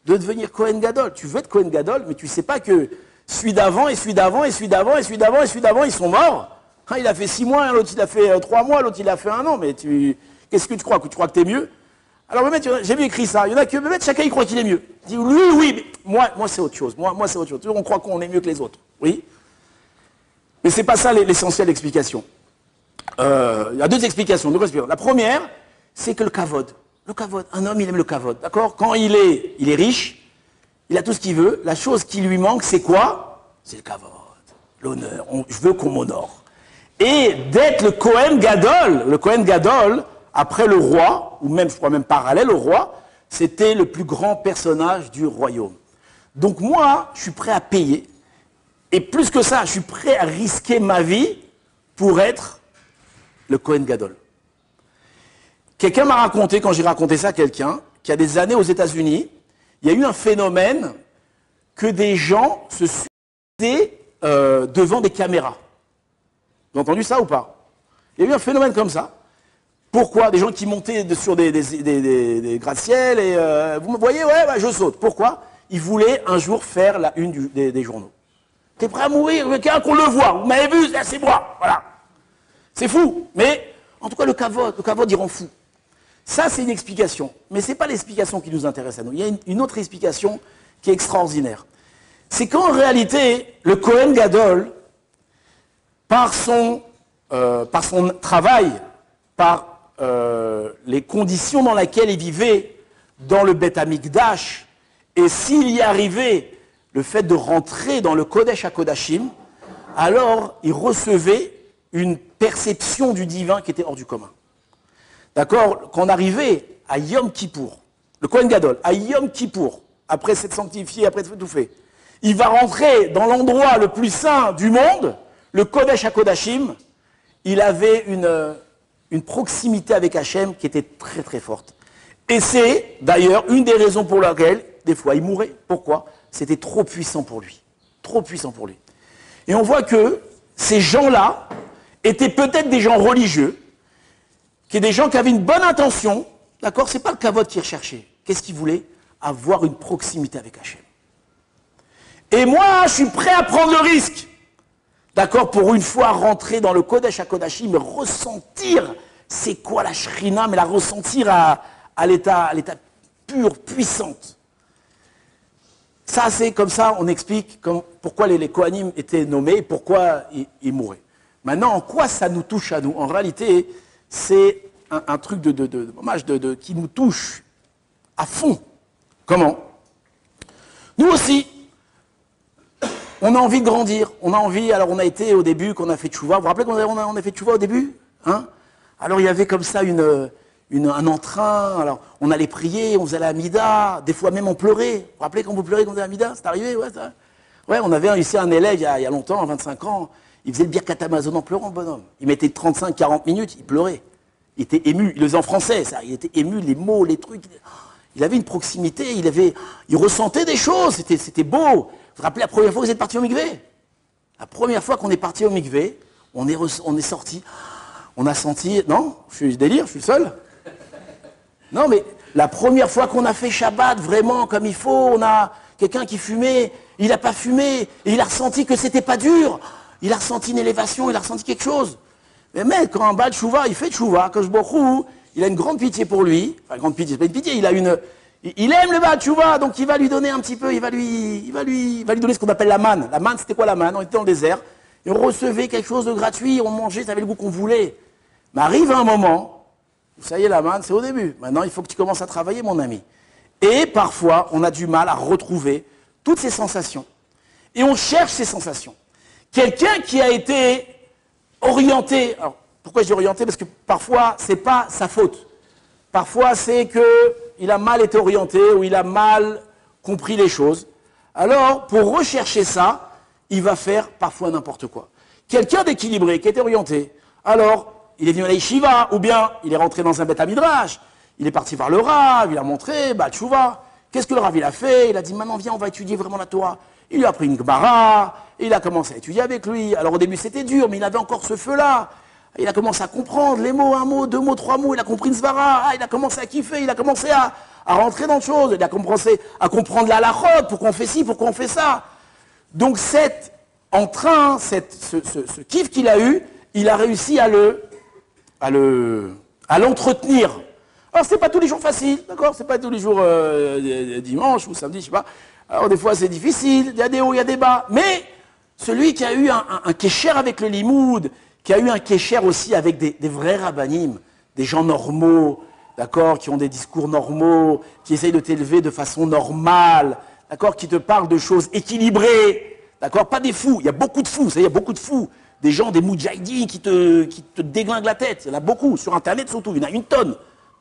de devenir Kohen Gadol? Tu veux être Kohen Gadol, mais tu ne sais pas que celui d'avant, et celui d'avant, et celui d'avant, et celui d'avant, et celui d'avant, ils sont morts. Il a fait 6 mois, l'autre il a fait 3 mois, l'autre il a fait 1 an, mais qu'est-ce que tu crois? Que tu crois que tu es mieux? Alors, j'ai vu écrit ça, il y en a que chacun il croit qu'il est mieux. Il dit lui, oui, mais moi c'est autre chose. Moi c'est autre chose. On croit qu'on est mieux que les autres. Oui. Mais c'est pas ça l'essentiel de l'explication. Il y a 2 explications. La première, c'est que le kavod, un homme il aime le kavod, d'accord? Quand il est riche, il a tout ce qu'il veut. La chose qui lui manque, c'est quoi? C'est le kavod, l'honneur. Je veux qu'on m'honore. Et d'être le Kohen Gadol, après le roi, ou même, je crois même parallèle au roi, c'était le plus grand personnage du royaume. Donc moi, je suis prêt à payer. Et plus que ça, je suis prêt à risquer ma vie pour être le Kohen Gadol. Quelqu'un m'a raconté, quand j'ai raconté ça à quelqu'un, qu'il y a des années aux États-Unis, il y a eu un phénomène que des gens se suicidaient devant des caméras. Vous avez entendu ça ou pas? Il y a eu un phénomène comme ça. Pourquoi? Des gens qui montaient sur des gratte-ciel et vous me voyez, ouais, je saute. Pourquoi? Ils voulaient un jour faire la une des journaux. T'es prêt à mourir? Quelqu'un qu'on le voit. Vous m'avez vu? C'est moi. Voilà. C'est fou. Mais en tout cas, le kavod, il rend fou. Ça, c'est une explication. Mais ce n'est pas l'explication qui nous intéresse à nous. Il y a une autre explication qui est extraordinaire. C'est qu'en réalité, le Kohen Gadol, par son travail, par les conditions dans lesquelles il vivait dans le Beth Amikdash, et s'il y arrivait le fait de rentrer dans le Kodesh HaKodashim, alors il recevait une perception du divin qui était hors du commun. D'accord? Quand on arrivait à Yom Kippour, le Kohen Gadol, à Yom Kippour, après s'être sanctifié, après être tout fait, il va rentrer dans l'endroit le plus saint du monde, le Kodesh HaKodashim, il avait une proximité avec Hachem qui était très très forte. Et c'est d'ailleurs une des raisons pour lesquelles, des fois, il mourait. Pourquoi? C'était trop puissant pour lui. Trop puissant pour lui. Et on voit que ces gens-là étaient peut-être des gens religieux, qui étaient des gens qui avaient une bonne intention, d'accord? C'est pas le kavod qu'ils recherchaient. Qu'est-ce qu'ils voulaient? Avoir une proximité avec Hachem. Et moi, je suis prêt à prendre le risque, d'accord, pour une fois rentrer dans le Kodesh HaKodashim, mais ressentir c'est quoi la Shrina, mais la ressentir à l'état pur, puissante. Ça, c'est comme ça, on explique pourquoi les Kohanim étaient nommés, pourquoi ils mouraient. Maintenant, en quoi ça nous touche à nous? En réalité, c'est un truc qui nous touche à fond. Comment? Nous aussi, on a envie de grandir, on a envie, alors on a été au début, qu'on a fait tchouva, vous vous rappelez qu'on a fait tchouva au début, hein? Alors il y avait comme ça un entrain, alors on allait prier, on faisait la Hamida, des fois même on pleurait. Vous vous rappelez quand vous pleurez quand vous faisait la Hamida? C'est arrivé, ouais, ça. Ouais, on avait ici un élève il y a longtemps, à 25 ans, il faisait le Birkat Hamazon en pleurant, le bonhomme. Il mettait 35-40 minutes, il pleurait. Il était ému, il le faisait en français, ça, il était ému, les mots, les trucs. Il avait une proximité, il ressentait des choses, c'était beau. Vous vous rappelez la première fois que vous êtes parti au mikvé? La première fois qu'on est parti au mikvé, on est sorti, on a senti, non, je suis délire, je suis le seul. Non, mais la première fois qu'on a fait Shabbat vraiment comme il faut, on a quelqu'un qui fumait, il n'a pas fumé, et il a ressenti que c'était pas dur. Il a ressenti une élévation, il a ressenti quelque chose. Mais quand un Baal Tchouva, il fait Tchouva, Kadosh Baruch Hu, il a une grande pitié pour lui. Enfin, grande pitié, c'est pas une pitié, il aime le Baal Tchouva, donc il va lui donner un petit peu, il va lui donner ce qu'on appelle la manne. La manne, c'était quoi la manne? On était dans le désert, et on recevait quelque chose de gratuit, on mangeait, ça avait le goût qu'on voulait. Mais arrive un moment, ça y est, la manne, c'est au début. Maintenant, il faut que tu commences à travailler, mon ami. Et parfois, on a du mal à retrouver toutes ces sensations. Et on cherche ces sensations. Quelqu'un qui a été orienté, alors pourquoi je dis orienté? Parce que parfois, c'est pas sa faute. Parfois, c'est qu'il a mal été orienté ou il a mal compris les choses. Alors, pour rechercher ça, il va faire parfois n'importe quoi. Quelqu'un d'équilibré, qui était orienté, alors, il est venu à la yeshiva, ou bien il est rentré dans un Beth Midrash, il est parti voir le Rav, il a montré, Tchouva. Qu'est-ce que le Rav il a fait? Il a dit, maintenant viens, on va étudier vraiment la Torah. Il lui a pris une Gemara, et il a commencé à étudier avec lui. Alors au début c'était dur, mais il avait encore ce feu-là. Il a commencé à comprendre les mots, un mot, deux mots, trois mots, il a compris une Svara, il a commencé à kiffer, il a commencé à rentrer dans le chose, il a commencé à comprendre la halachot, pourquoi on fait ci, pourquoi on fait ça. Donc cet entrain, ce kiff qu'il a eu, il a réussi à l'entretenir. Alors c'est pas tous les jours facile, d'accord? C'est pas tous les jours dimanche ou samedi, je sais pas. Alors des fois c'est difficile, il y a des hauts, il y a des bas. Mais celui qui a eu un kécher avec le limoud, qui a eu un kécher aussi avec des vrais rabbanim, des gens normaux, d'accord, qui ont des discours normaux, qui essayent de t'élever de façon normale, d'accord, qui te parlent de choses équilibrées, d'accord, pas des fous, il y a beaucoup de fous, il y a beaucoup de fous, des gens, des moudjahidis qui te déglinguent la tête, il y en a beaucoup, sur Internet surtout, il y en a une tonne,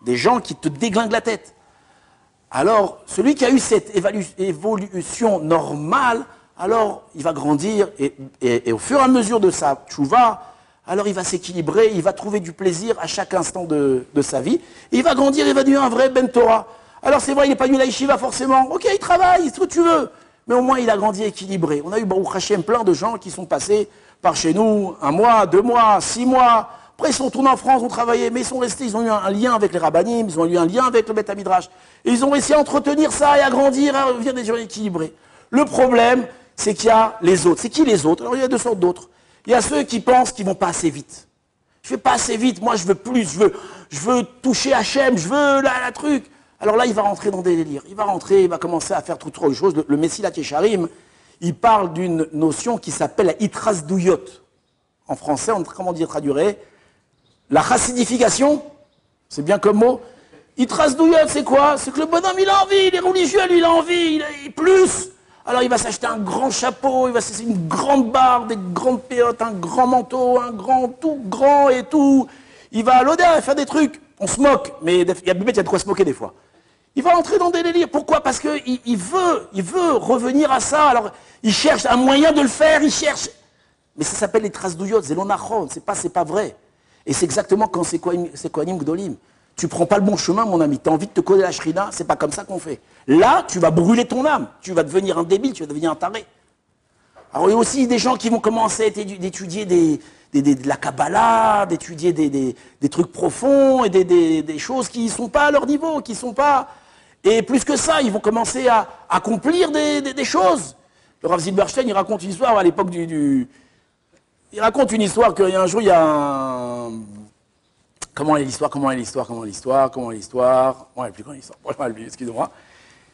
des gens qui te déglinguent la tête. Alors, celui qui a eu cette évolution normale, alors il va grandir et au fur et à mesure de sa tchouva, alors il va s'équilibrer, il va trouver du plaisir à chaque instant de sa vie. Et il va grandir, il va devenir un vrai Ben Torah. Alors c'est vrai, il n'est pas venu à la yeshiva forcément. Ok, il travaille, c'est ce que tu veux. Mais au moins il a grandi équilibré. On a eu, Baruch Hashem, plein de gens qui sont passés par chez nous, 1 mois, 2 mois, 6 mois. Après ils sont retournés en France, ont travaillé, mais ils sont restés, ils ont eu un lien avec les rabbanim, ils ont eu un lien avec le Beth Midrash. Et ils ont réussi à entretenir ça et à grandir, à devenir des gens équilibrés. Le problème, c'est qu'il y a les autres. C'est qui les autres? Alors il y a 2 sortes d'autres. Il y a ceux qui pensent qu'ils vont pas assez vite. Je vais pas assez vite, moi je veux plus, je veux toucher Hachem, je veux la truc. Alors là, il va rentrer dans des délires. Il va rentrer, il va commencer à faire toute autre chose. Le Messie Latécharim, il parle d'une notion qui s'appelle la Itrasdouyot. En français, comment dire traduirait? La chassidification, c'est bien comme mot. Itrasdouyot, c'est quoi? C'est que le bonhomme, il a envie, il est religieux, lui, il a envie, il plus. Alors il va s'acheter un grand chapeau, il va s'acheter une grande barbe, des grandes péotes, un grand manteau, un grand, tout grand et tout. Il va à l'odeur faire des trucs. On se moque, mais il y a de quoi se moquer des fois. Il va entrer dans des délires. Pourquoi? Parce qu'il veut revenir à ça. Alors il cherche un moyen de le faire, il cherche. Mais ça s'appelle les traces d'Ouyot, Zelonachon, c'est pas vrai. Et c'est exactement quand c'est Kohanim Gdolim. Tu prends pas le bon chemin, mon ami, tu as envie de te coller la shrina, c'est pas comme ça qu'on fait. Là, tu vas brûler ton âme, tu vas devenir un débile, tu vas devenir un taré. Alors il y a aussi des gens qui vont commencer à d'étudier de la Kabbalah, d'étudier des trucs profonds et des choses qui ne sont pas à leur niveau, qui sont pas... Et plus que ça, ils vont commencer à accomplir des choses. Le Rav Zilberstein, il raconte une histoire à l'époque Il raconte une histoire qu'un jour, il y a un... Comment est l'histoire? Ouais, plus quand l'histoire. Excusez-moi.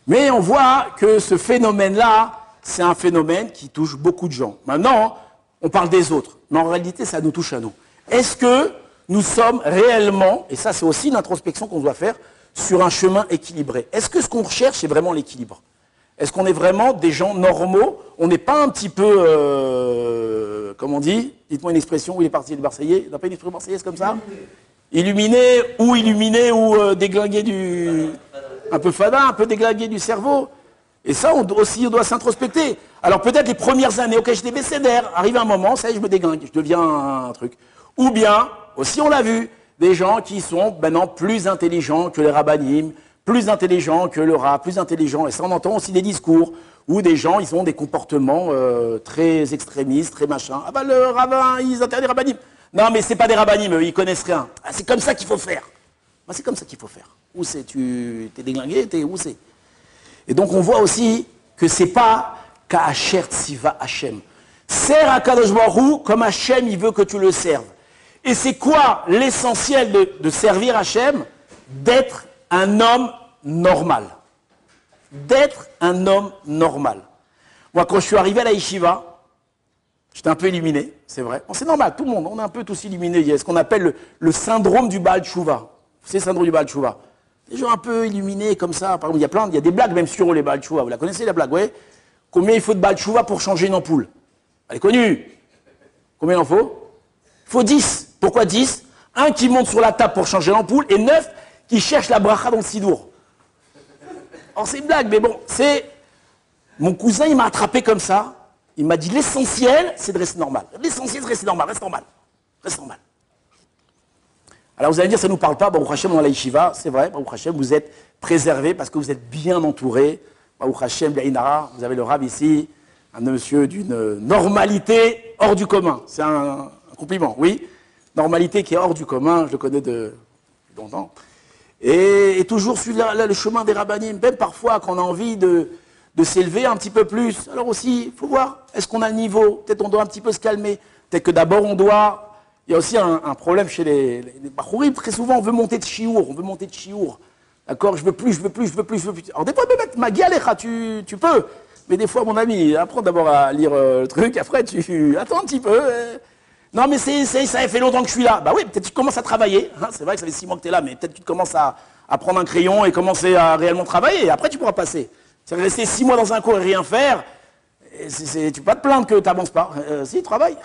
Mais on voit que ce phénomène-là, c'est un phénomène qui touche beaucoup de gens. Maintenant, on parle des autres, mais en réalité, ça nous touche à nous. Est-ce que nous sommes réellement, et ça c'est aussi une introspection qu'on doit faire, sur un chemin équilibré? Est-ce que ce qu'on recherche, c'est vraiment l'équilibre? Est-ce qu'on est vraiment des gens normaux? On n'est pas un petit peu, comment on dit? Dites-moi une expression, où il est parti le Marseillais? Il n'a pas une expression marseillaise comme ça? Illuminé ou déglingué un peu fada, un peu déglingué du cerveau. Et ça, on doit s'introspecter. Alors peut-être les premières années, ok, j'étais bécédaire, arrive un moment, ça y est, je me déglingue, je deviens un truc. Ou bien, aussi on l'a vu, des gens qui sont maintenant plus intelligents que les rabbinim, plus intelligents que le rab, plus intelligents. Et ça, on entend aussi des discours où des gens, ils ont des comportements très extrémistes, très machin. Ah ben le rabbin, ils interdisent les rabbinim. Non, mais c'est pas des rabbinim, eux, ils connaissent rien. Ah, c'est comme ça qu'il faut faire. Ben, c'est comme ça qu'il faut faire. Où c'est? Tu t'es déglingué, où c'est? Et donc on voit aussi que c'est pas Ka'asher Tziva Hashem. Sers à Kadosh Baruch Hu comme Hashem, il veut que tu le serves. Et c'est quoi l'essentiel de servir Hashem? D'être un homme normal. D'être un homme normal. Moi, quand je suis arrivé à la yeshiva, j'étais un peu illuminé, c'est vrai. Bon, c'est normal, tout le monde, on est un peu tous illuminés. Il y a ce qu'on appelle le syndrome du Baal Tshuva. C'est le syndrome du Baal Tshuva. Des gens un peu illuminés comme ça. Par exemple, il y a des blagues même sur les Baal Tshuva. Vous la connaissez, la blague, ouais? Combien il faut de Baal Tshuva pour changer une ampoule? Elle est connue. Combien il en faut? Il faut 10. Pourquoi 10? Un qui monte sur la table pour changer l'ampoule et 9 qui cherche la bracha dans le sidour. Alors c'est une blague, mais bon, c'est... Mon cousin, il m'a attrapé comme ça. Il m'a dit, l'essentiel, c'est de rester normal. L'essentiel, c'est de rester normal. Reste normal. Reste normal. Alors vous allez dire, ça ne nous parle pas, Baruch Hashem, dans la yeshiva, c'est vrai, Baruch Hashem, vous êtes préservés parce que vous êtes bien entourés. Baruch Hashem, Yainara, vous avez le Rav ici, un monsieur d'une normalité hors du commun. C'est un compliment, oui. Normalité qui est hors du commun, je le connais depuis longtemps. Et toujours suivre le chemin des rabbinim, même parfois quand on a envie de s'élever un petit peu plus. Alors aussi, il faut voir, est-ce qu'on a le niveau? Peut-être on doit un petit peu se calmer. Peut-être que d'abord on doit... Il y a aussi un problème chez les Bachourim. Très souvent, on veut monter de chiour. D'accord? Je veux plus. Alors des fois, Magia Alecha, tu peux. Mais des fois, mon ami, apprends d'abord à lire le truc. Après, tu attends un petit peu. Non, mais ça fait longtemps que je suis là. Bah oui, peut-être que tu commences à travailler. Hein, c'est vrai que ça fait 6 mois que tu es là, mais peut-être que tu commences à prendre un crayon et commencer à réellement travailler. Et après, tu pourras passer. Tu vas rester 6 mois dans un cours et rien faire. Tu peux pas te plaindre que tu n'avances pas. Si, travaille.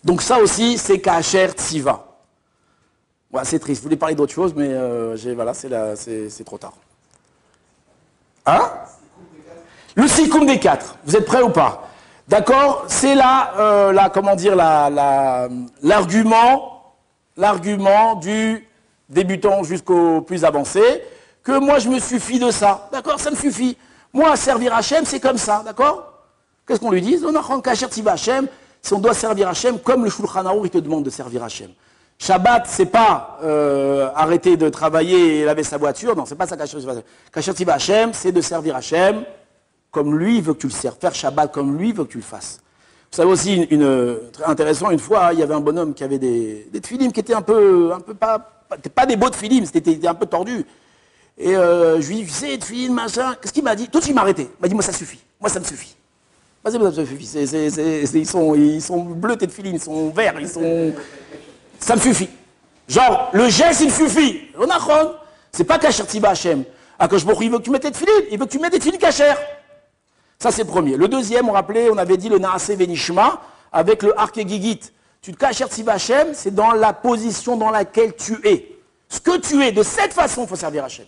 Donc ça aussi, c'est Ka'asher Tziva. Ouais, c'est triste. Je voulais parler d'autre chose, mais voilà, c'est trop tard. Hein? Le Sikoum des 4. Vous êtes prêts ou pas? D'accord? C'est l'argument du débutant jusqu'au plus avancé, que moi je me suffis de ça. D'accord? Ça me suffit. Moi, servir Hachem, c'est comme ça. D'accord? Qu'est-ce qu'on lui dit? On a Ka'asher Tziva Hachem. Si on doit servir Hachem, comme le Shulchan Arour, il te demande de servir Hachem. Shabbat, c'est pas arrêter de travailler et laver sa voiture. Non, c'est pas ça Ka'asher Tziva Hachem. Ka'asher Tziva Hachem, c'est de servir Hachem comme lui veut que tu le serves. Faire Shabbat comme lui veut que tu le fasses. Vous savez aussi, très intéressant, une fois, il y avait un bonhomme qui avait des tefillim qui étaient un peu pas des beaux tefillim, c'était un peu tordu. Et je lui dis, tu sais, tefillim, machin, qu'est-ce qu'il m'a dit? Tout de suite, il m'a arrêté. Il m'a dit, moi ça suffit. Moi ça me suffit. Vas-y, ça suffit. Ils sont bleus, tes tefillim, ils sont verts, ça me suffit. Genre, le geste, il suffit. C'est pas Ka'asher Tziva Hachem. Akadosh Baruch Hu, il veut que tu mettes tes tefillim, il veut que tu mettes des tefillim kasher. Ça, c'est le premier. Le deuxième, on avait dit le Naaseh Venishma avec le Arke Gigit. Tu te Ka'asher Tziva Hachem, c'est dans la position dans laquelle tu es. Ce que tu es, de cette façon, il faut servir Hachem.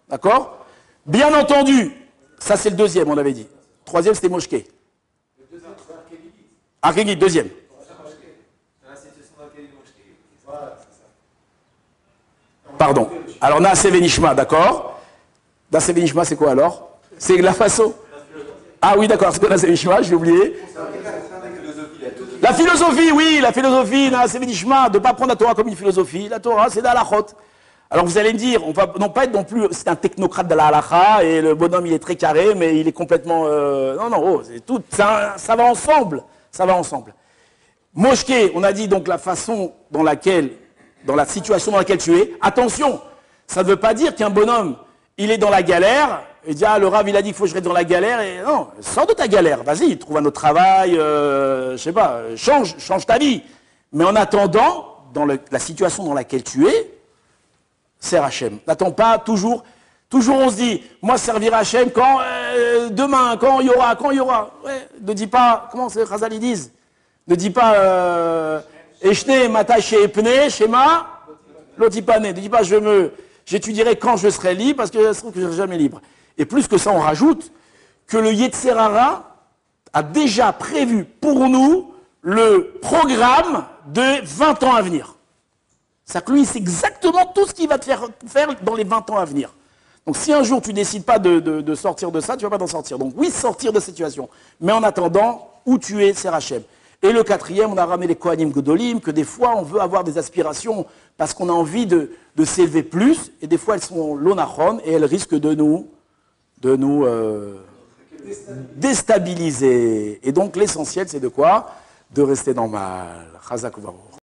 D'accord? Bien entendu, ça c'est le deuxième, on avait dit. Troisième, c'était Moshké. Akegi, deuxième. Pardon. Alors, Naase Venishma, d'accord. Naase Venishma, c'est quoi alors? C'est la façon. Ah oui, d'accord, c'est quoi Naase Venishma? J'ai oublié. La philosophie, oui, la philosophie, Naase Venishma, de ne pas prendre la Torah comme une philosophie. La Torah, c'est de la halachot. Alors vous allez me dire, on va non pas être non plus, c'est un technocrate de la halacha, et le bonhomme il est très carré, mais il est complètement... non, oh, c'est tout, ça va ensemble, ça va ensemble. Moshke, on a dit donc la façon dans laquelle, dans la situation dans laquelle tu es, attention, ça ne veut pas dire qu'un bonhomme, il est dans la galère, et dit, ah, le Rav il a dit qu'il faut que je reste dans la galère, et non, sors de ta galère, vas-y, trouve un autre travail, je sais pas, change ta vie. Mais en attendant, dans la situation dans laquelle tu es, sers Hachem. N'attends pas toujours on se dit, moi servir Hachem quand, demain, quand il y aura. Ouais, ne dis pas, comment c'est Chazal ils disent? Ne dis pas, Eshne, Matache, Epne, Shema, Lotipane. Ne dis pas, j'étudierai quand je serai libre, parce que ça se trouve que je ne serai jamais libre. Et plus que ça, on rajoute que le Yetzer Hara a déjà prévu pour nous le programme de 20 ans à venir. C'est-à-dire que lui, c'est exactement tout ce qu'il va te faire dans les 20 ans à venir. Donc si un jour tu ne décides pas de sortir de ça, tu ne vas pas t'en sortir. Donc oui, sortir de cette situation. Mais en attendant, où tu es, c'est Hachem. Et le quatrième, on a ramené les Kohanim Gedolim, que des fois on veut avoir des aspirations parce qu'on a envie de s'élever plus, et des fois elles sont l'onachon, et elles risquent de nous déstabiliser. Et donc l'essentiel, c'est de quoi? De rester dans le mal. Chazak u'baruch.